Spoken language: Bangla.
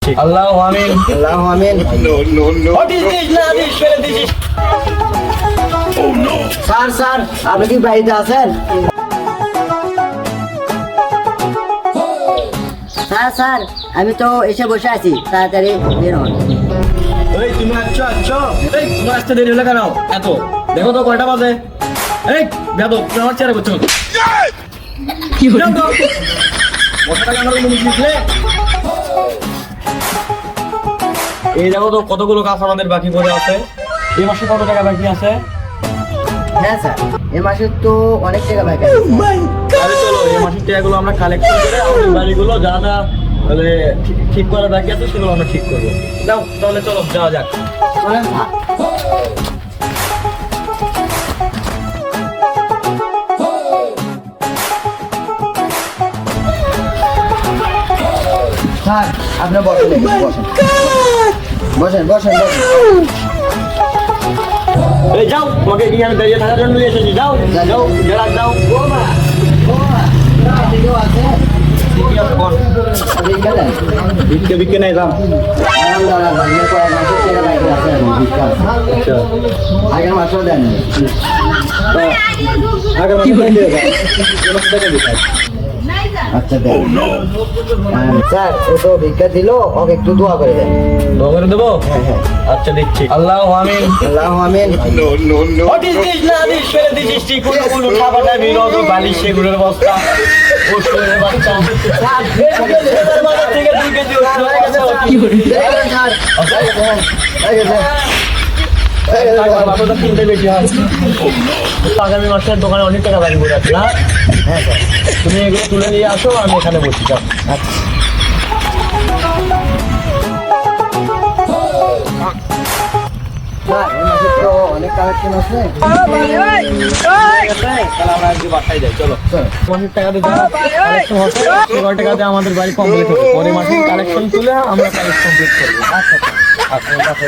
দিচ্ছি। আল্লাহু আমিন। আল্লাহু আমিন। What is this? না দিস ফেলে দিছিস। স্যার স্যার আপনি কি বাড়িতে আছেন? স্যার স্যার আমি তো এসে বসে আছি, তাড়াতাড়ি বের হন। এই তুমি আচ্ছা এই তোমার আসতে দেরি হলো কেন এত? দেখো তো কয়টা বাজে। এই বেদো তুমি আমার চেয়ারে বসছো কি হলো তো? বসা টাকা তুমি লিখলে এই দেখো তো কতগুলো কাজ আমাদের বাকি পড়ে আছে। এই মাসে কত টাকা বাকি আছে? হ্যাঁ স্যার এ মাসে তো অনেক টাকা বাকি আছে। আরে চলো এই মাসের টাকাগুলো আমরা কালেকশন করে আমাদের বাড়িগুলো যা যা মানে ঠিক করা বাকি আছে সেগুলো আমরা ঠিক করবো। যাও তাহলে চলো যাওয়া যাক। চলেন স্যার। স্যার আপনি বসেন বসেন বসেন বসেন বসেন। এই যাও তোমাকে এখানে দাঁড়িয়ে থাকার জন্য নিয়ে এসেছি। যাও যাও যারা যাও। কেউ আছে? কি আছে বল? ভিক্ষা দেন। বিক্কে নাই দাম। আচ্ছা আগের মাসেও দেন। আগে কি বলতে হবে? আচ্ছা দেন। স্যার ও তো ভিক্ষা দিল, ওকে একটু দোয়া করে দেন। করে দেবো? হ্যাঁ হ্যাঁ। আচ্ছা দিচ্ছি। আল্লাহু আমিন। আল্লাহু আমিন। What is this? না দিস ফেলে দিছিস। ঠিক কোনো খাবারটা বিনোদ বালিশ সেগুলোর বস্তা ওষুধের বাচ্চা এবার বাজার থেকে 2 কেজি ওষুধ হয়ে গেছে। কি করে বাবাটা কিনতে বেশি হয়। আগামী মাসের দোকানে অনেক টাকা বাড়ি পড়ে আছে না? হ্যাঁ স্যার। তুমি এগুলো তুলে নিয়ে আসো, আমি এখানে বসি। যাও। আচ্ছা স্যার এই মাসে তো অনেক কালেকশন আছে। তাহলে আমরা আজকে বাসায় যাই। চলো মাসের টাকা দিয়ে কালেকশন হচ্ছে 16 টাকাতে আমাদের বাড়ি কমপ্লিট হবে। পরে মাসের কালেকশন তুলে আমরা কালেকশন কমপ্লিট করবো। আচ্ছা আচ্ছা। আচ্ছা